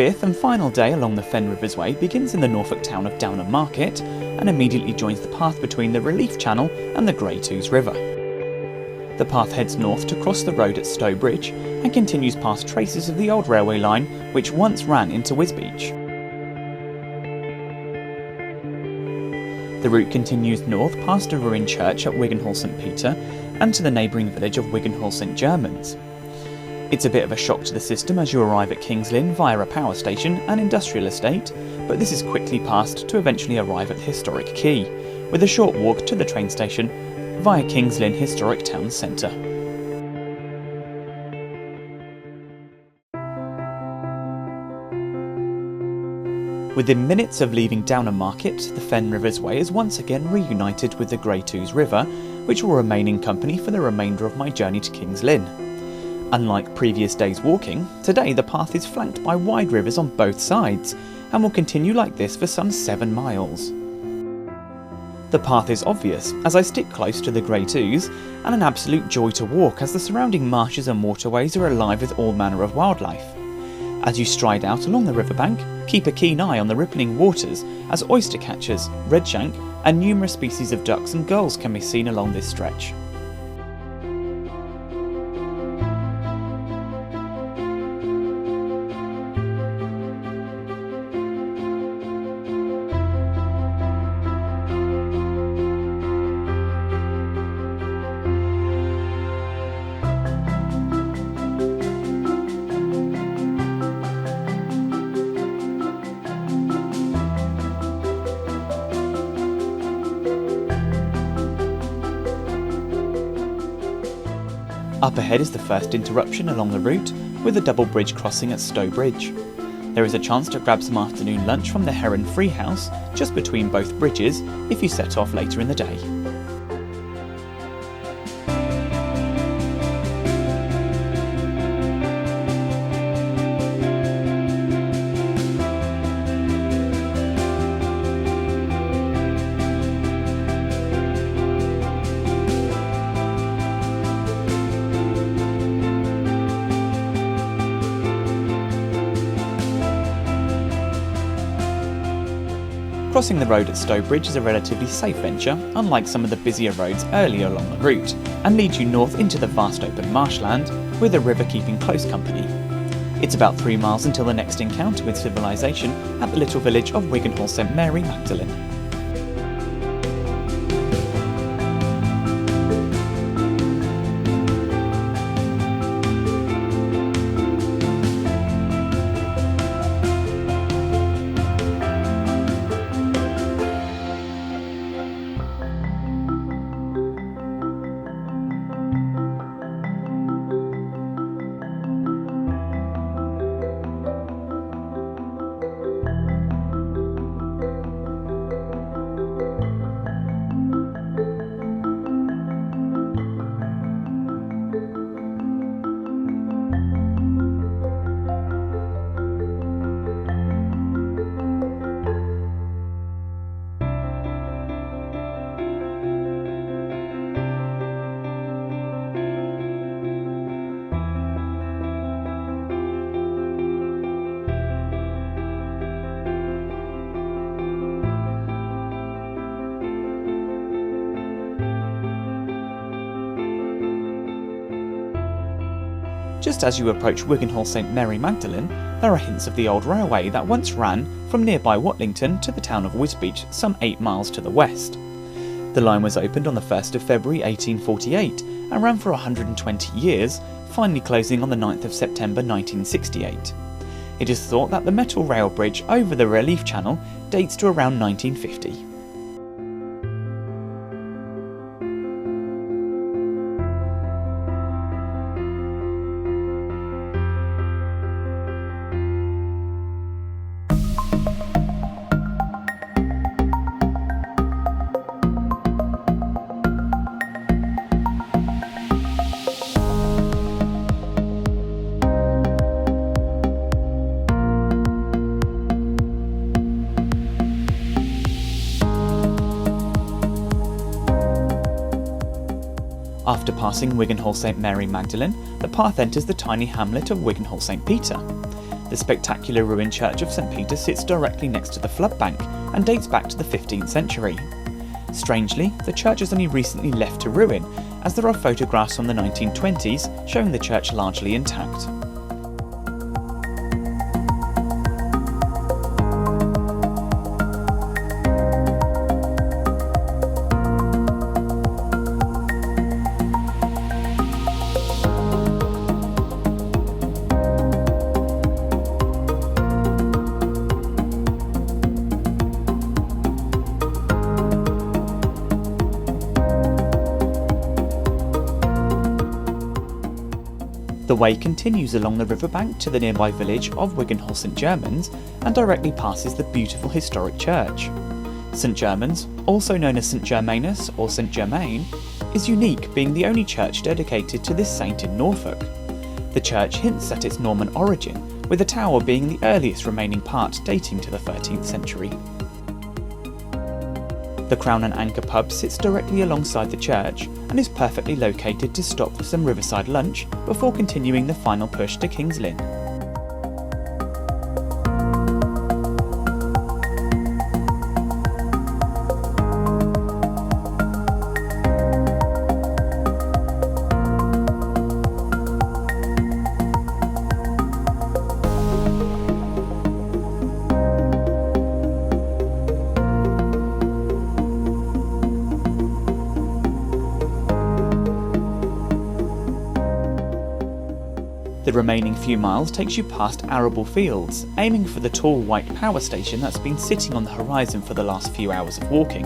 fifth and final day along the Fen Rivers Way begins in the Norfolk town of Downham Market and immediately joins the path between the Relief Channel and the Great Ouse River. The path heads north to cross the road at Stoke Bridge and continues past traces of the old railway line which once ran into Wisbech. The route continues north past a ruined church at Wiggenhall St Peter and to the neighbouring village of Wiggenhall St Germans. It's a bit of a shock to the system as you arrive at Kings Lynn via a power station and industrial estate, but this is quickly passed to eventually arrive at the historic quay, with a short walk to the train station via Kings Lynn Historic Town Centre. Within minutes of leaving Downham Market, the Fen Rivers Way is once again reunited with the Great Ouse River, which will remain in company for the remainder of my journey to Kings Lynn. Unlike previous days walking, today the path is flanked by wide rivers on both sides, and will continue like this for some 7 miles. The path is obvious as I stick close to the Great Ouse, and an absolute joy to walk as the surrounding marshes and waterways are alive with all manner of wildlife. As you stride out along the riverbank, keep a keen eye on the rippling waters as oyster catchers, redshank and numerous species of ducks and gulls can be seen along this stretch. Up ahead is the first interruption along the route, with a double bridge crossing at Stoke Bridge. There is a chance to grab some afternoon lunch from the Heron Free House just between both bridges if you set off later in the day. Crossing the road at Stoke Bridge is a relatively safe venture, unlike some of the busier roads earlier along the route, and leads you north into the vast open marshland, with the river keeping close company. It's about 3 miles until the next encounter with civilization at the little village of Wiggenhall St Mary Magdalene. Just as you approach Wiggenhall St Mary Magdalene, there are hints of the old railway that once ran from nearby Watlington to the town of Wisbech, some 8 miles to the west. The line was opened on the 1st of February 1848 and ran for 120 years, finally closing on the 9th of September 1968. It is thought that the metal rail bridge over the Relief Channel dates to around 1950. After passing Wiggenhall St Mary Magdalene, the path enters the tiny hamlet of Wiggenhall St Peter. The spectacular ruined church of St Peter sits directly next to the flood bank and dates back to the 15th century. Strangely, the church has only recently left to ruin, as there are photographs from the 1920s showing the church largely intact. The way continues along the riverbank to the nearby village of Wiganhall St Germans and directly passes the beautiful historic church. St Germans, also known as St Germanus or St Germain, is unique, being the only church dedicated to this saint in Norfolk. The church hints at its Norman origin, with the tower being the earliest remaining part dating to the 13th century. The Crown and Anchor pub sits directly alongside the church and is perfectly located to stop for some riverside lunch before continuing the final push to Kings Lynn. The remaining few miles takes you past arable fields, aiming for the tall white power station that's been sitting on the horizon for the last few hours of walking.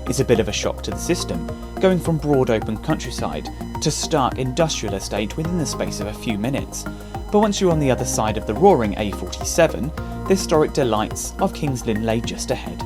It's a bit of a shock to the system, going from broad open countryside to stark industrial estate within the space of a few minutes, but once you're on the other side of the roaring A47, the historic delights of Kings Lynn lay just ahead.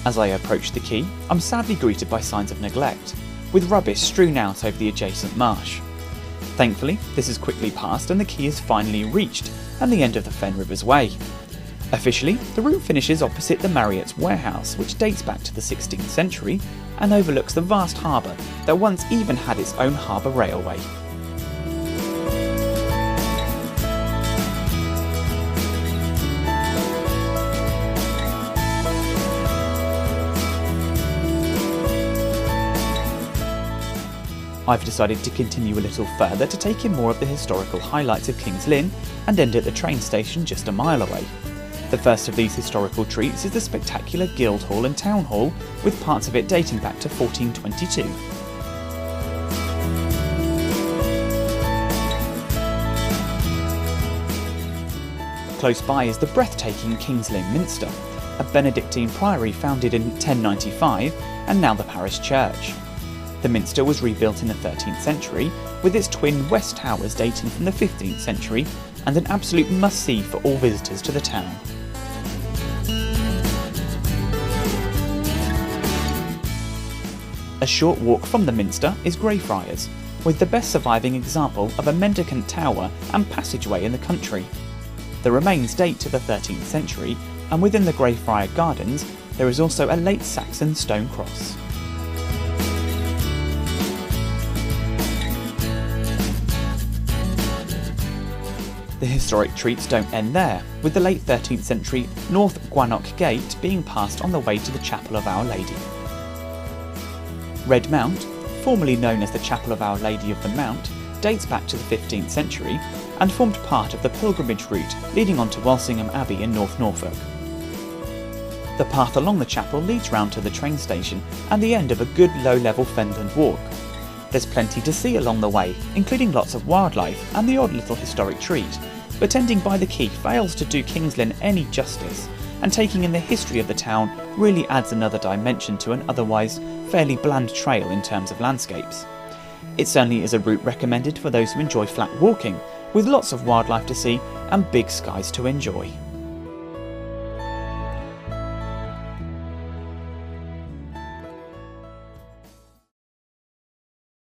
As I approach the quay, I'm sadly greeted by signs of neglect, with rubbish strewn out over the adjacent marsh. Thankfully, this has quickly passed and the quay is finally reached, and the end of the Fen Rivers Way. Officially, the route finishes opposite the Marriott's warehouse, which dates back to the 16th century and overlooks the vast harbour that once even had its own harbour railway. I've decided to continue a little further to take in more of the historical highlights of Kings Lynn and end at the train station just a mile away. The first of these historical treats is the spectacular Guildhall and Town Hall, with parts of it dating back to 1422. Close by is the breathtaking Kings Lynn Minster, a Benedictine priory founded in 1095 and now the parish church. The minster was rebuilt in the 13th century, with its twin west towers dating from the 15th century, and an absolute must-see for all visitors to the town. A short walk from the minster is Greyfriars, with the best surviving example of a mendicant tower and passageway in the country. The remains date to the 13th century, and within the Greyfriar Gardens there is also a late Saxon stone cross. The historic treats don't end there, with the late 13th century North Gwannock Gate being passed on the way to the Chapel of Our Lady. Red Mount, formerly known as the Chapel of Our Lady of the Mount, dates back to the 15th century and formed part of the pilgrimage route leading on to Walsingham Abbey in North Norfolk. The path along the chapel leads round to the train station and the end of a good low-level fenland walk. There's plenty to see along the way, including lots of wildlife and the odd little historic treat, but ending by the quay fails to do Kings Lynn any justice, and taking in the history of the town really adds another dimension to an otherwise fairly bland trail in terms of landscapes. It certainly is a route recommended for those who enjoy flat walking, with lots of wildlife to see and big skies to enjoy.